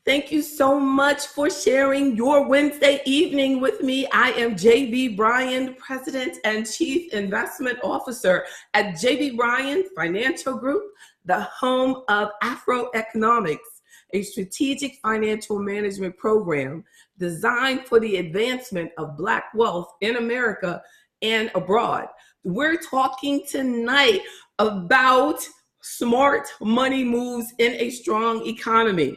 Thank you so much for sharing your Wednesday evening with me. I am JB Bryan, President and Chief Investment Officer at JB Bryan Financial Group, the home of AfroEconomics, a strategic financial management program designed for the advancement of Black wealth in America and abroad. We're talking tonight about smart money moves in a strong economy.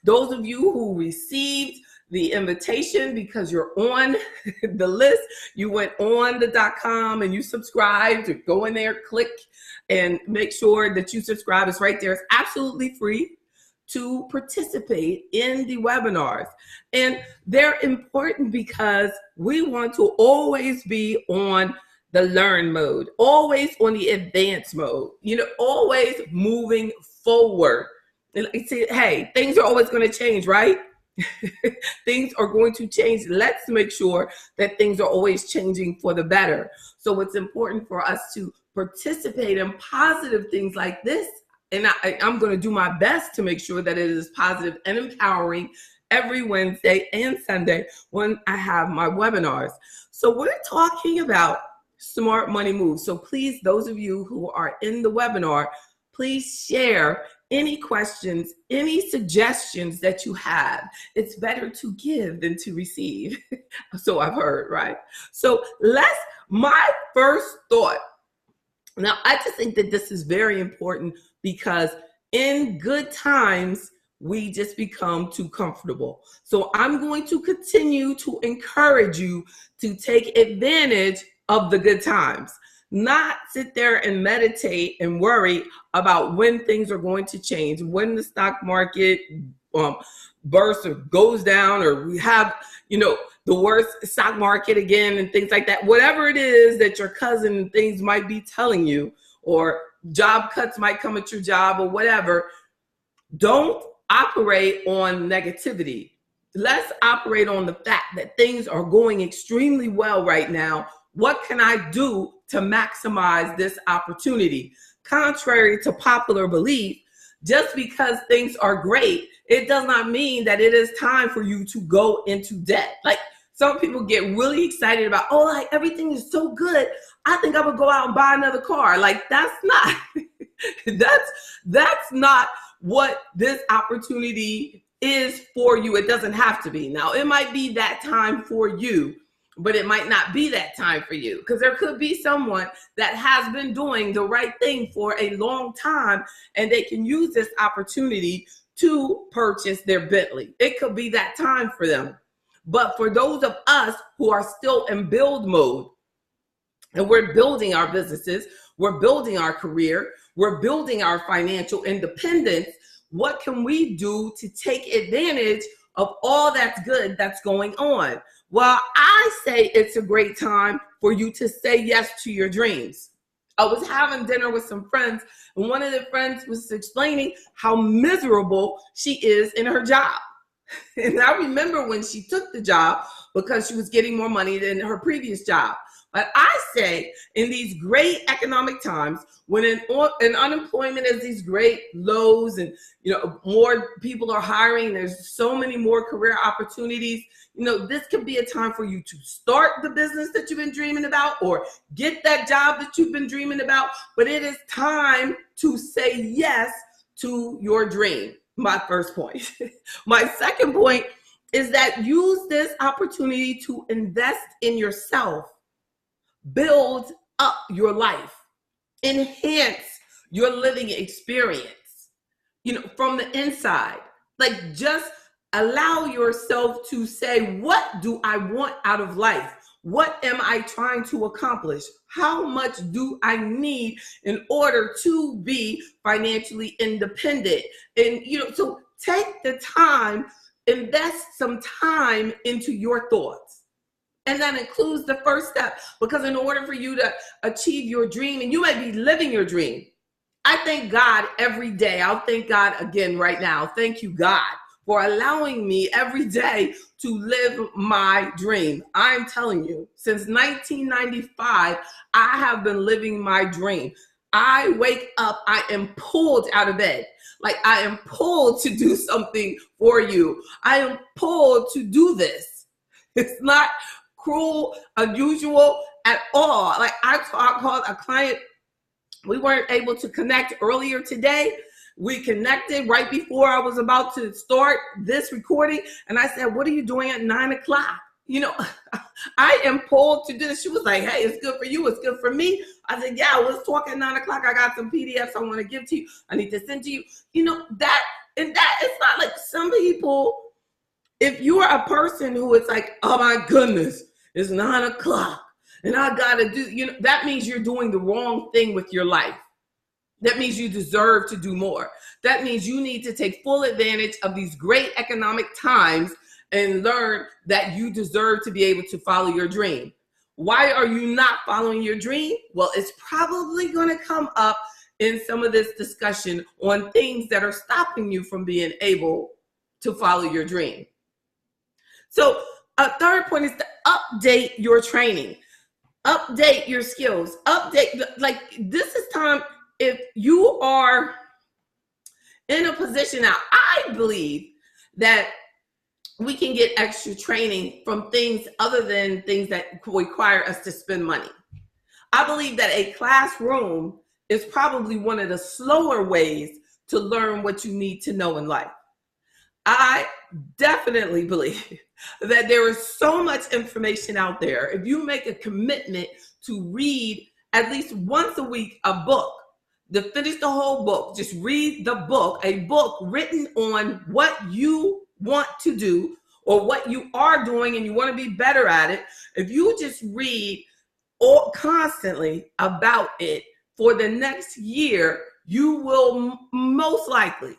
Those of you who received the invitation because you're on the list, you went on the .com and you subscribed, go in there, click and make sure that you subscribe. It's right there. It's absolutely free to participate in the webinars. And they're important because we want to always be on the learn mode, always on the advance mode, always moving forward. And say, hey, things are always going to change, right? Things are going to change. Let's make sure that things are always changing for the better. So it's important for us to participate in positive things like this. And I'm going to do my best to make sure that it is positive and empowering every Wednesday and Sunday when I have my webinars. So we're talking about smart money moves. So please, those of you who are in the webinar, please share any questions, any suggestions that you have. It's better to give than to receive. So I've heard, right? So my first thought. Now, I just think that this is very important because in good times, we just become too comfortable. So I'm going to continue to encourage you to take advantage of the good times. Not sit there and meditate and worry about when things are going to change, when the stock market bursts or goes down, or we have, the worst stock market again and things like that. Whatever it is that your cousin and things might be telling you, or job cuts might come at your job or whatever, don't operate on negativity. Let's operate on the fact that things are going extremely well right now. What can I do to maximize this opportunity? Contrary to popular belief, just because things are great, it does not mean that it is time for you to go into debt. Like some people get really excited about, everything is so good, I think I would go out and buy another car. Like that's not, that's not what this opportunity is for you. It doesn't have to be. Now, it might be that time for you, but it might not be that time for you, because there could be someone that has been doing the right thing for a long time and they can use this opportunity to purchase their Bentley. It could be that time for them. But for those of us who are still in build mode and we're building our businesses, we're building our career, we're building our financial independence, what can we do to take advantage of all that's good that's going on? Well, I say it's a great time for you to say yes to your dreams. I was having dinner with some friends, and one of the friends was explaining how miserable she is in her job. And I remember when she took the job because she was getting more money than her previous job. But I say in these great economic times, when an unemployment is these great lows and more people are hiring, there's so many more career opportunities, this could be a time for you to start the business that you've been dreaming about or get that job that you've been dreaming about. But it is time to say yes to your dream. My first point. My second point is that use this opportunity to invest in yourself. Build up your life, enhance your living experience, from the inside. Like just allow yourself to say, what do I want out of life? What am I trying to accomplish? How much do I need in order to be financially independent? And, so take the time, invest some time into your thoughts. And that includes the first step, because in order for you to achieve your dream, and you might be living your dream, I thank God every day. I'll thank God again right now. Thank you, God, for allowing me every day to live my dream. I'm telling you, since 1995, I have been living my dream. I wake up, I am pulled out of bed. Like, I am pulled to do something for you. I am pulled to do this. It's not cruel, unusual at all. Like, I called a client. We weren't able to connect earlier today. We connected right before I was about to start this recording. And I said, what are you doing at 9 o'clock? You know, I am pulled to do this. She was like, hey, it's good for you. It's good for me. I said, yeah, let's talk at 9 o'clock. I got some PDFs I want to give to you. I need to send to you. You know, that it's not like some people, if you are a person who it's like, oh my goodness, it's 9 o'clock and I got to do, you know, that means you're doing the wrong thing with your life. That means you deserve to do more. That means you need to take full advantage of these great economic times and learn that you deserve to be able to follow your dream. Why are you not following your dream? Well, it's probably going to come up in some of this discussion on things that are stopping you from being able to follow your dream. So a third point is to update your training, update your skills, like this is time. If you are in a position now, I believe that we can get extra training from things other than things that require us to spend money. I believe that a classroom is probably one of the slower ways to learn what you need to know in life. I definitely believe that there is so much information out there. If you make a commitment to read at least once a week a book, to finish the whole book, just read the book, a book written on what you want to do or what you are doing and you want to be better at it. If you just read constantly about it for the next year, you will most likely,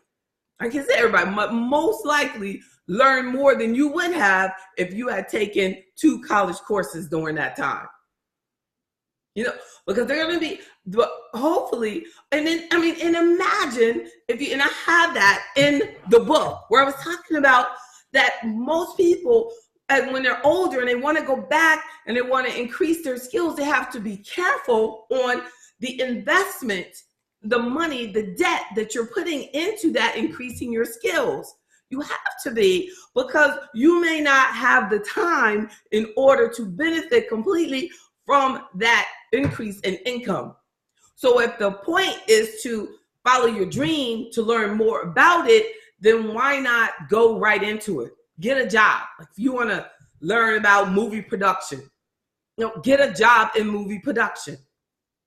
I can say everybody, but most likely learn more than you would have if you had taken 2 college courses during that time. You know, because they're going to be, but hopefully, and then, I mean, and imagine if you, and I have that in the book where I was talking about that most people, and when they're older and they want to go back and they want to increase their skills, they have to be careful on the investment, the money, the debt that you're putting into that increasing your skills. You have to be, because you may not have the time in order to benefit completely from that increase in income. So if the point is to follow your dream, to learn more about it, then why not go right into it? Get a job. Like if you want to learn about movie production, you know, get a job in movie production.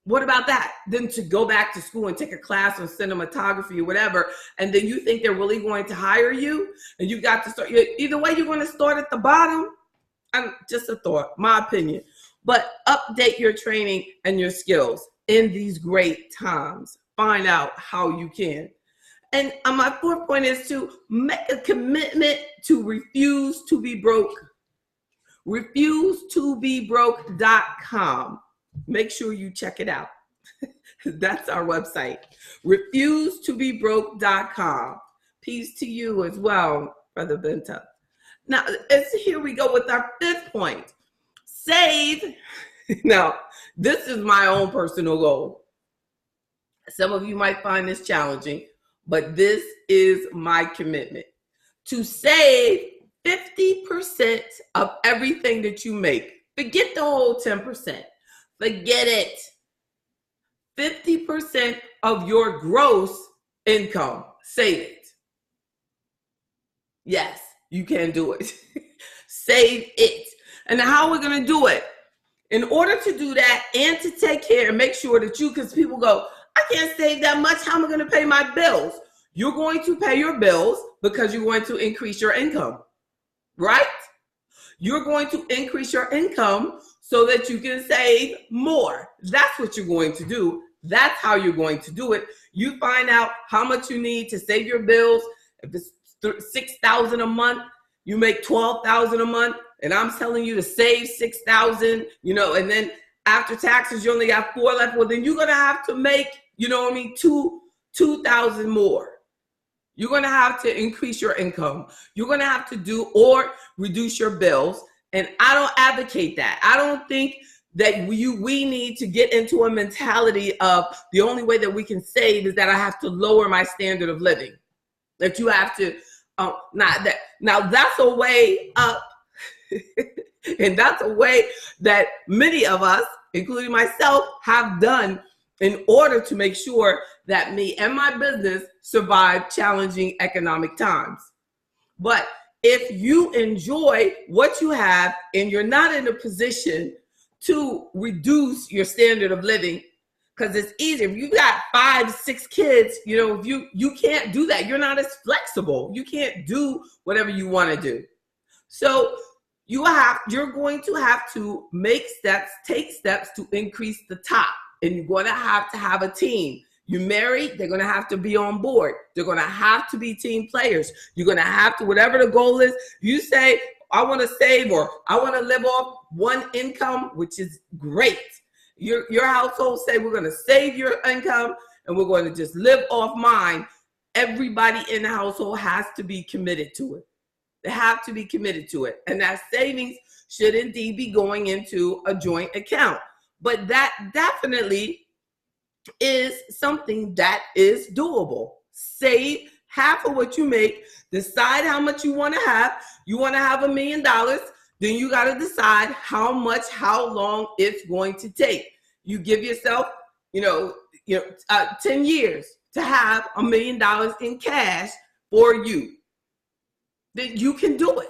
What about that? Then to go back to school and take a class on cinematography or whatever, and then you think they're really going to hire you, and you got to start. Either way, you're going to start at the bottom. Just a thought, my opinion. But update your training and your skills in these great times. Find out how you can. And my 4th point is to make a commitment to refuse to be broke. RefuseToBeBroke.com. Make sure you check it out. That's our website. RefuseToBeBroke.com. Peace to you as well, Brother Benta. Now, here we go with our 5th point. Save. Now, this is my own personal goal. Some of you might find this challenging, but this is my commitment to save 50% of everything that you make. Forget the whole 10%. Forget it. 50% of your gross income. Save it. Yes, you can do it. Save it. And how we're going to do it? In order to do that and to take care and make sure that because people go, I can't save that much. How am I going to pay my bills? You're going to pay your bills because you're going to increase your income, right? You're going to increase your income so that you can save more. That's what you're going to do. That's how you're going to do it. You find out how much you need to save your bills. If it's $6,000 a month, you make $12,000 a month, and I'm telling you to save $6,000, and then after taxes, you only got $4,000 left. Well, then you're going to have to make, $2,000 more. You're going to have to increase your income. You're going to have to do or reduce your bills. And I don't advocate that. I don't think that we need to get into a mentality of the only way that we can save is that I have to lower my standard of living. That you have to, now that's a way up. And that's a way that many of us, including myself, have done in order to make sure that me and my business survive challenging economic times. But if you enjoy what you have and you're not in a position to reduce your standard of living, because it's easy. If you got 5, 6 kids, if you can't do that. You're not as flexible. You can't do whatever you want to do. So you're going to have to take steps to increase the top. And you're going to have a team. You married, they're going to have to be on board. They're going to have to be team players. You're going to have to, whatever the goal is, you say, I want to save, or I want to live off one income, which is great. Your household say, we're going to save your income and we're going to just live off mine. Everybody in the household has to be committed to it. They have to be committed to it. And that savings should indeed be going into a joint account. But that definitely is something that is doable. Save half of what you make. Decide how much you want to have. You want to have $1 million. Then you got to decide how long it's going to take. You give yourself, 10 years to have $1 million in cash for you. Then you can do it.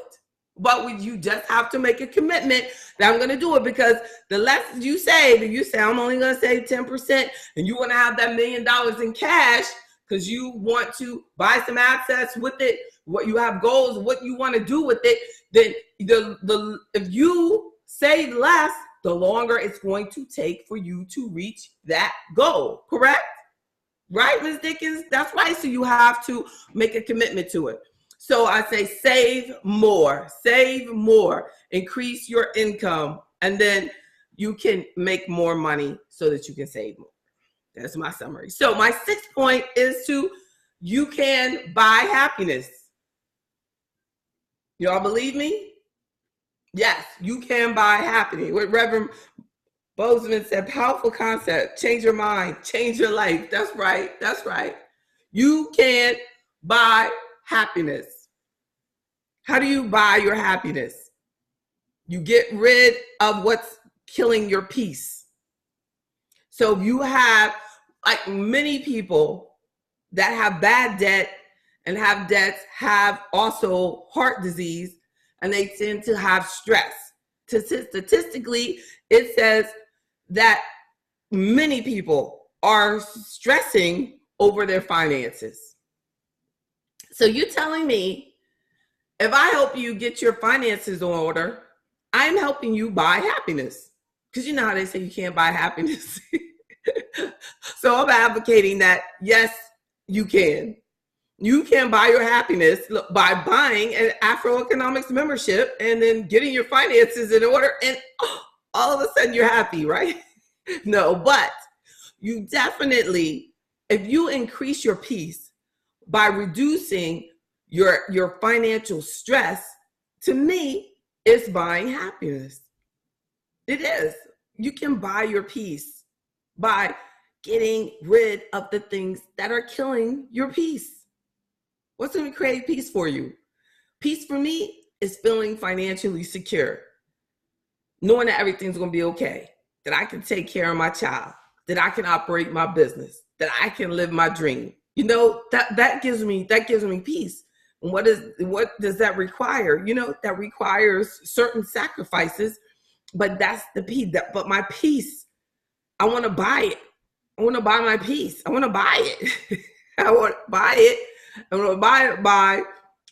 But you just have to make a commitment that I'm going to do it, because the less you save, and you say, I'm only going to save 10%, and you want to have that $1 million in cash because you want to buy some assets with it, what you have goals, what you want to do with it, then if you save less, the longer it's going to take for you to reach that goal. Correct? Right, Ms. Dickens? That's right. So you have to make a commitment to it. So I say save more, increase your income, and then you can make more money so that you can save more. That's my summary. So my 6th point is you can buy happiness. Y'all believe me? Yes, you can buy happiness. What Reverend Bozeman said, powerful concept, change your mind, change your life. That's right, that's right. You can buy happiness. How do you buy your happiness? You get rid of what's killing your peace. So you have, like many people that have bad debt and have debts, have also heart disease, and they tend to have stress. Statistically, it says that many people are stressing over their finances. So you're telling me, if I help you get your finances in order, I'm helping you buy happiness. Because you know how they say you can't buy happiness. So I'm advocating that, yes, you can. You can buy your happiness by buying an AfroEconomics membership and then getting your finances in order, and all of a sudden you're happy, right? No, but you definitely, if you increase your peace by reducing your financial stress, to me, it's buying happiness. It is. You can buy your peace by getting rid of the things that are killing your peace. What's going to create peace for you? Peace for me is feeling financially secure, knowing that everything's going to be okay, that I can take care of my child, that I can operate my business, that I can live my dream. That gives me peace. And what does that require? That requires certain sacrifices, but that's the peace. But my peace, I want to buy it. I want to buy my peace. I want to buy it. I want to buy it. I want to buy it by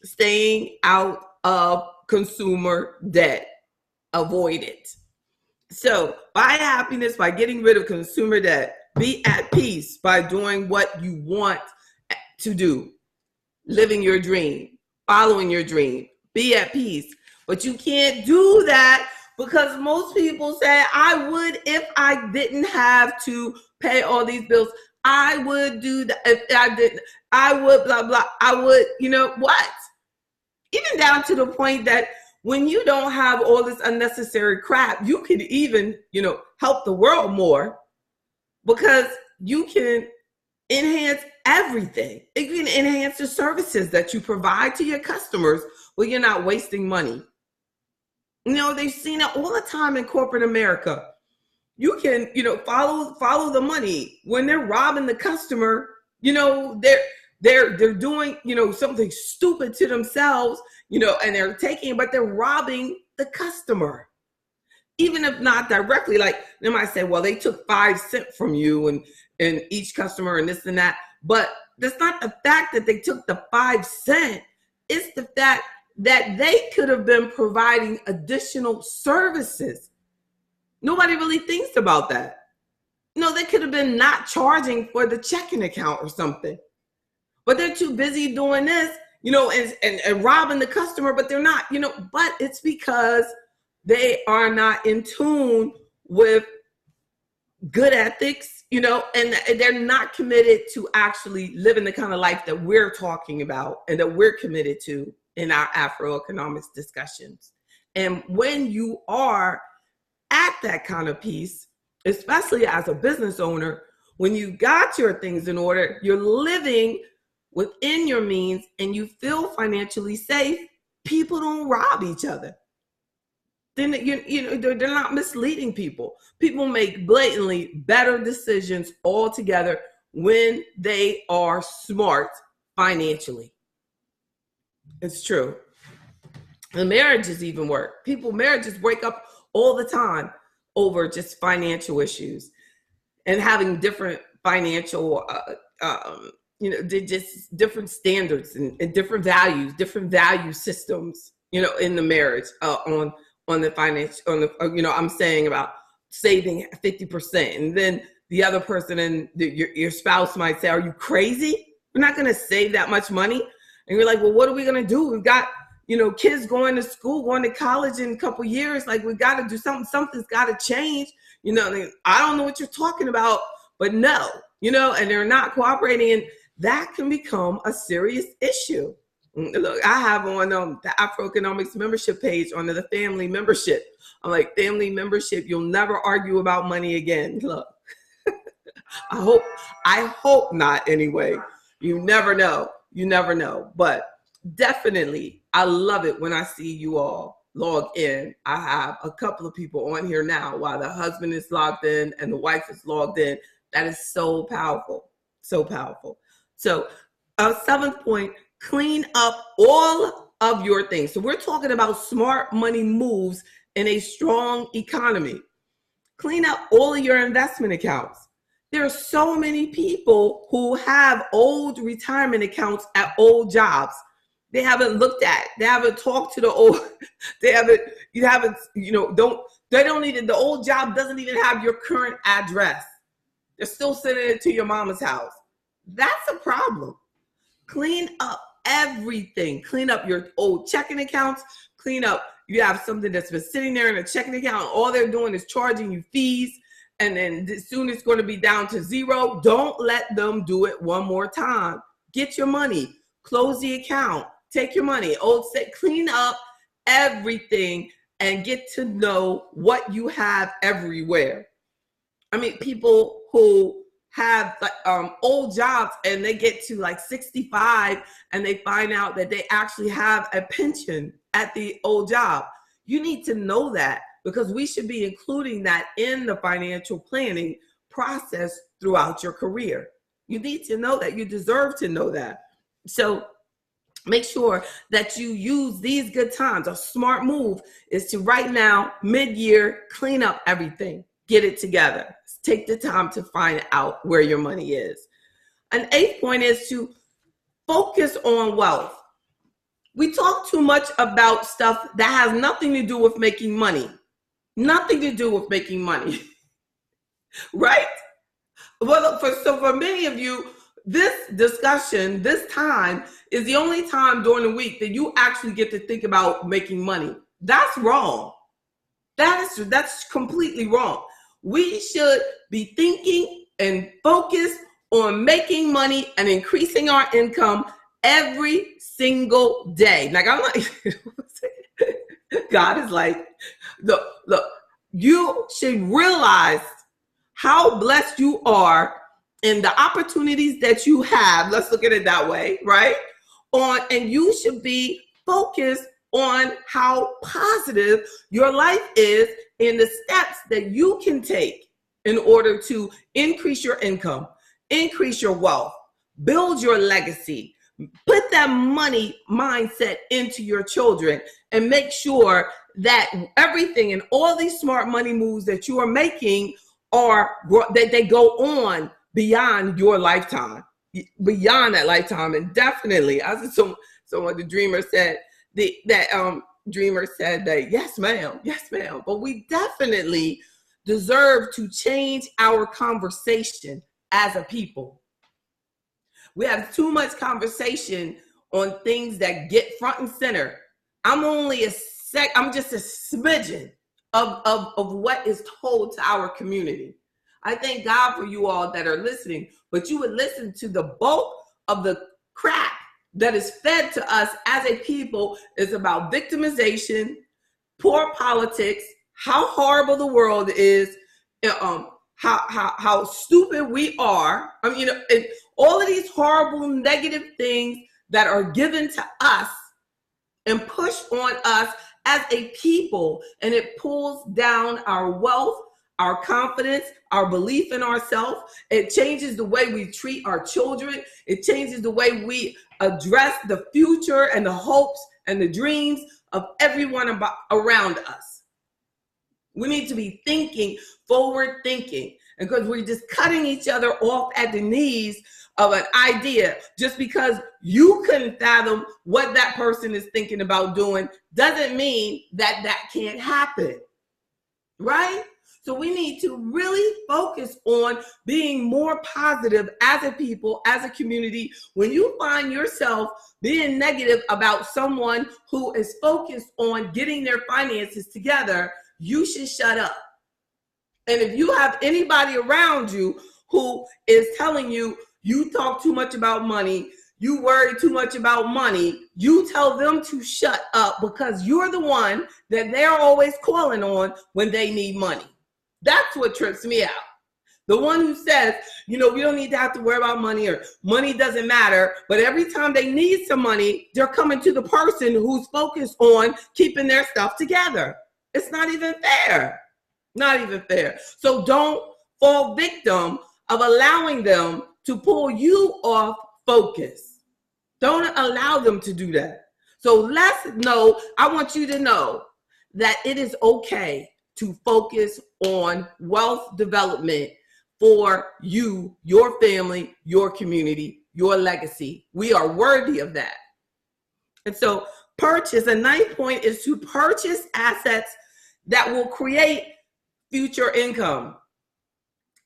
staying out of consumer debt. Avoid it. So buy happiness by getting rid of consumer debt. Be at peace by doing what you want to do. Living your dream, following your dream, be at peace. But you can't do that because most people say, I would if I didn't have to pay all these bills. I would do that if I didn't. I would blah, blah. I would, what? Even down to the point that when you don't have all this unnecessary crap, you can even, help the world more, because you can enhance everything. You can enhance the services that you provide to your customers where you're not wasting money. They've seen it all the time in corporate America. You can, follow the money. When they're robbing the customer, they're doing, something stupid to themselves, and they're taking, but they're robbing the customer. Even if not directly, like they might say, well, they took 5 cents from you and each customer and this and that. But that's not the fact that they took the 5 cents. It's the fact that they could have been providing additional services. Nobody really thinks about that. They could have been not charging for the checking account or something. But they're too busy doing this, and robbing the customer, but they're not, but it's because they are not in tune with good ethics, and they're not committed to actually living the kind of life that we're talking about and that we're committed to in our AfroEconomics discussions. And when you are at that kind of peace, especially as a business owner, when you got your things in order, you're living within your means and you feel financially safe, people don't rob each other. Then they're not misleading people. People make blatantly better decisions altogether when they are smart financially. It's true. And marriages even work. Marriages break up all the time over just financial issues and having different financial, just different standards and different value systems, in the marriage, on the finance, I'm saying about saving 50%. And then the other person and your spouse might say, are you crazy? We're not going to save that much money. And you're like, well, what are we going to do? We've got, kids going to school, going to college in a couple years. Like, we got to do something. Something's got to change. I don't know what you're talking about, but no, and they're not cooperating. And that can become a serious issue. Look, I have on the AfroEconomics membership page under the family membership. I'm like, family membership, you'll never argue about money again. Look, I hope not anyway. You never know. But definitely, I love it when I see you all log in. I have a couple of people on here now while the husband is logged in and the wife is logged in. That is so powerful. So powerful. So, 7th point, clean up all of your things. So we're talking about smart money moves in a strong economy. Clean up all of your investment accounts. There are so many people who have old retirement accounts at old jobs. They haven't looked at, they haven't talked to the old, the old job doesn't even have your current address. They're still sending it to your mama's house. That's a problem. Clean up everything. Clean up your old checking accounts. Clean up, you have something that's been sitting there in a checking account. All they're doing is charging you fees. And then soon it's going to be down to zero. Don't let them do it one more time. Get your money. Close the account. Take your money. Clean up everything and get to know what you have everywhere. I mean, people who have old jobs and they get to 65 and they find out that they actually have a pension at the old job. You need to know that, because we should be including that in the financial planning process throughout your career. You need to know that. You deserve to know that. So make sure that you use these good times. A smart move is to right now, mid-year, clean up everything. Get it together. Take the time to find out where your money is. An 8th point is to focus on wealth. We talk too much about stuff that has nothing to do with making money. Nothing to do with making money. Right? Well, for many of you, this discussion, this time is the only time during the week that you actually get to think about making money. That's wrong. That's completely wrong. We should be thinking and focused on making money and increasing our income every single day. Like, I'm like, God is like, you should realize how blessed you are and the opportunities that you have. Let's look at it that way, right? And you should be focused on how positive your life is and the steps that you can take in order to increase your income, increase your wealth, build your legacy, put that money mindset into your children, and make sure that everything and all these smart money moves that you are making that they go on beyond your lifetime, beyond that lifetime. And definitely, as someone, the dreamer said, dreamer said that, yes, ma'am, but we definitely deserve to change our conversation as a people. We have too much conversation on things that get front and center. I'm just a smidgen of what is told to our community. I thank God for you all that are listening, but you would listen to the bulk of the crap that is fed to us as a people. Is about victimization, poor politics, how horrible the world is, how stupid we are. I mean, and all of these horrible negative things that are given to us and pushed on us as a people, and it pulls down our wealth, our confidence, our belief in ourselves. It changes the way we treat our children. It changes the way we address the future and the hopes and the dreams of everyone around us. We need to be forward thinking, and because we're just cutting each other off at the knees of an idea, just because you couldn't fathom what that person is thinking about doing doesn't mean that can't happen, right? So we need to really focus on being more positive as a people, as a community. When you find yourself being negative about someone who is focused on getting their finances together, you should shut up. And if you have anybody around you who is telling you, you talk too much about money, you worry too much about money, you tell them to shut up, because you're the one that they're always calling on when they need money. That's what trips me out. The one who says, we don't need to have to worry about money, or money doesn't matter. But every time they need some money, they're coming to the person who's focused on keeping their stuff together. It's not even fair. Not even fair. So don't fall victim of allowing them to pull you off focus. Don't allow them to do that. So I want you to know that it is okay to focus on wealth development for you, your family, your community, your legacy. We are worthy of that. And so a ninth point is to purchase assets that will create future income.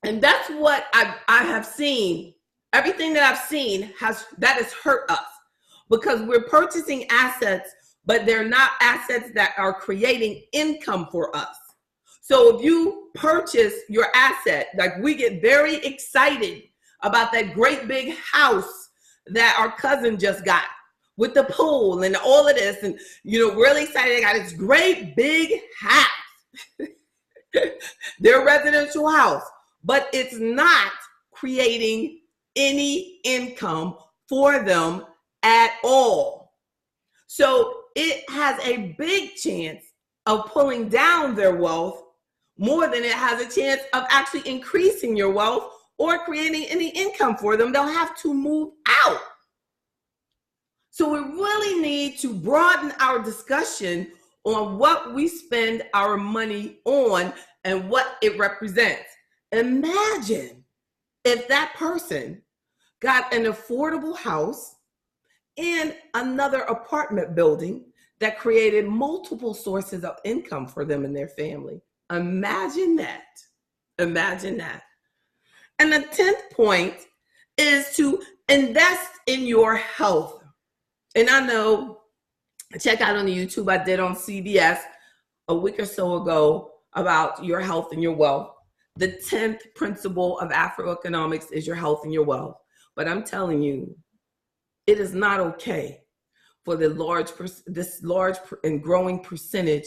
And that's what I have seen. Everything that I've seen has hurt us, because we're purchasing assets, but they're not assets that are creating income for us. So if you purchase your asset, like we get very excited about that great big house that our cousin just got with the pool and all of this, and really excited, they got this great big house, their residential house, but it's not creating any income for them at all. So it has a big chance of pulling down their wealth more than it has a chance of actually increasing your wealth or creating any income for them. They'll have to move out. So we really need to broaden our discussion on what we spend our money on and what it represents. Imagine if that person got an affordable house and another apartment building that created multiple sources of income for them and their family. Imagine that. Imagine that. And the 10th point is to invest in your health. And I know, check out on the YouTube I did on CBS a week or so ago about your health and your wealth. The 10th principle of AfroEconomics is your health and your wealth. But I'm telling you, it is not okay for this large and growing percentage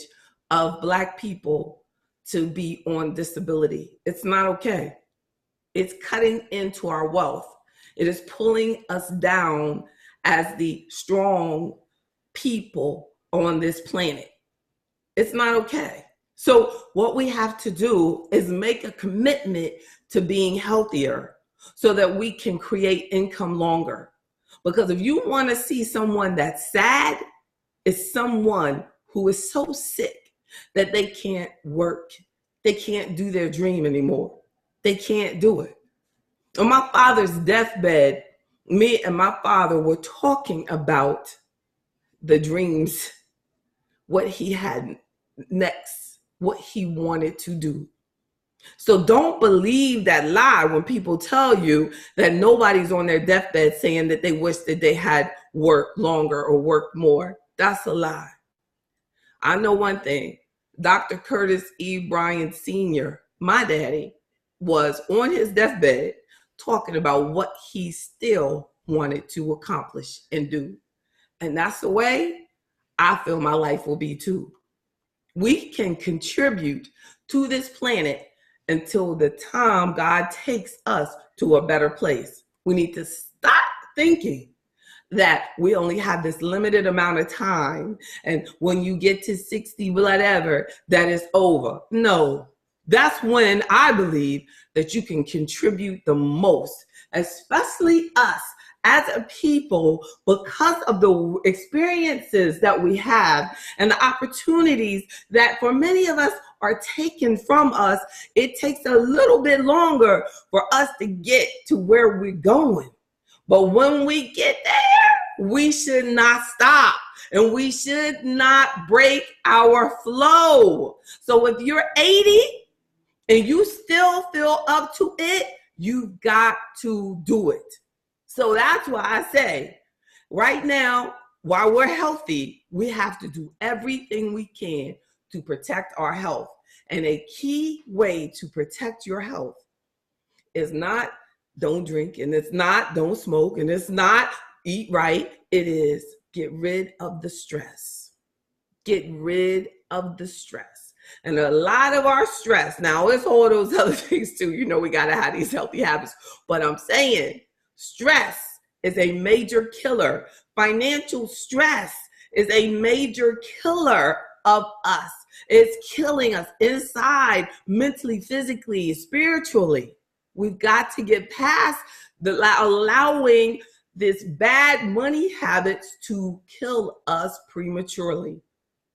of Black people to be on disability. It's not okay. It's cutting into our wealth. It is pulling us down as the strong people on this planet. It's not okay. So what we have to do is make a commitment to being healthier so that we can create income longer. Because if you want to see someone that's sad, it's someone who is so sick that they can't work. They can't do their dream anymore. They can't do it. On my father's deathbed, me and my father were talking about the dreams, what he had next, what he wanted to do. So don't believe that lie when people tell you that nobody's on their deathbed saying that they wish that they had worked longer or worked more. That's a lie. I know one thing. Dr. Curtis E. Bryan Sr., my daddy, was on his deathbed talking about what he still wanted to accomplish and do. And that's the way I feel my life will be too. We can contribute to this planet until the time God takes us to a better place. We need to stop thinking that we only have this limited amount of time, and when you get to 60, whatever, that is over. No, that's when I believe that you can contribute the most, especially us as a people, because of the experiences that we have and the opportunities that for many of us are taken from us. It takes a little bit longer for us to get to where we're going. But when we get there, we should not stop and we should not break our flow. So if you're 80 and you still feel up to it, you've got to do it. So that's why I say right now, while we're healthy, we have to do everything we can to protect our health. And a key way to protect your health is not don't drink, and it's not don't smoke, and it's not eat right. It is get rid of the stress. Get rid of the stress. And a lot of our stress, now it's all those other things too. You know, we got to have these healthy habits. But I'm saying stress is a major killer. Financial stress is a major killer of us. It's killing us inside, mentally, physically, spiritually. We've got to get past allowing this bad money habits to kill us prematurely.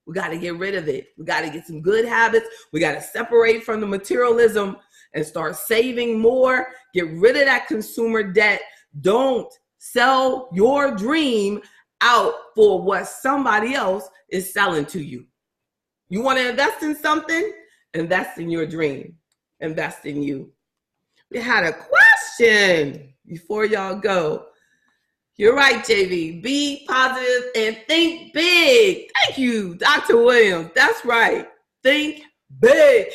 We got to get rid of it. We got to get some good habits. We got to separate from the materialism and start saving more. Get rid of that consumer debt. Don't sell your dream out for what somebody else is selling to you. You want to invest in something? Invest in your dream. Invest in you. We had a question before y'all go. You're right, JV. Be positive and think big. Thank you, Dr. Williams. That's right. Think big.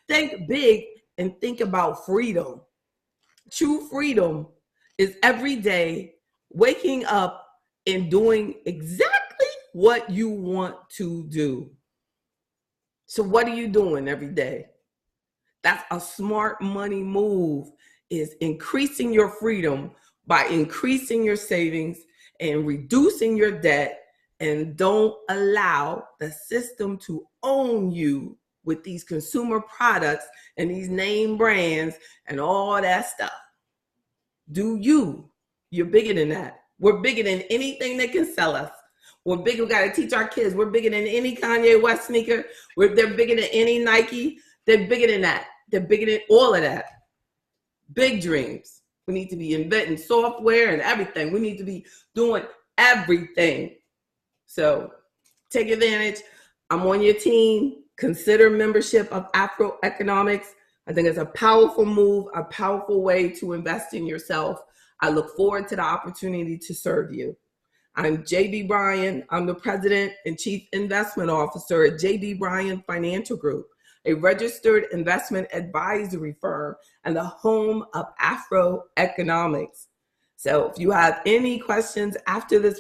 Think big and think about freedom. True freedom is every day waking up and doing exactly what you want to do. So what are you doing every day? That's a smart money move, is increasing your freedom by increasing your savings and reducing your debt, and don't allow the system to own you with these consumer products and these name brands and all that stuff. Do you? You're bigger than that. We're bigger than anything that can sell us. We're bigger. We got to teach our kids. We're bigger than any Kanye West sneaker. They're bigger than any Nike. They're bigger than that. They're bigger than all of that. Big dreams. We need to be inventing software and everything. We need to be doing everything. So take advantage. I'm on your team. Consider membership of AfroEconomics. I think it's a powerful move, a powerful way to invest in yourself. I look forward to the opportunity to serve you. I'm JB Bryan. I'm the President and Chief Investment Officer at JB Bryan Financial Group, a registered investment advisory firm and the home of AfroEconomics. So if you have any questions after this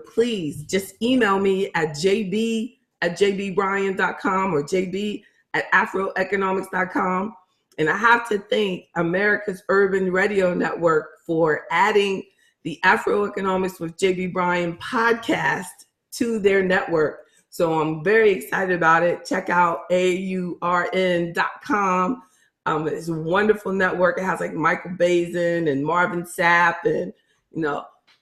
please just email me at jb@jbbryan.com or jb@afroeconomics.com. And I have to thank America's Urban Radio Network for adding the AfroEconomics with JB Bryan podcast to their network. So I'm very excited about it. Check out aurn.com. It's a wonderful network. It has like Michael Bazin and Marvin Sapp, and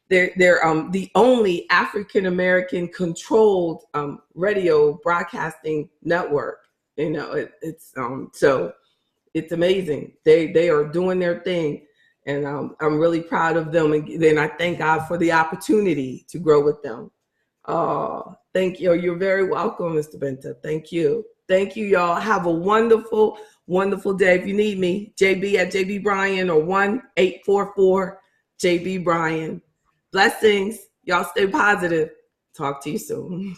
they're the only African American controlled radio broadcasting network. So it's amazing. They are doing their thing, and I'm really proud of them. And then I thank God for the opportunity to grow with them. Thank you. You're very welcome, Mr. Benta. Thank you. Thank you, y'all. Have a wonderful, wonderful day. If you need me, JB@JB Bryan or 1-844-JB Bryan. Blessings. Y'all stay positive. Talk to you soon.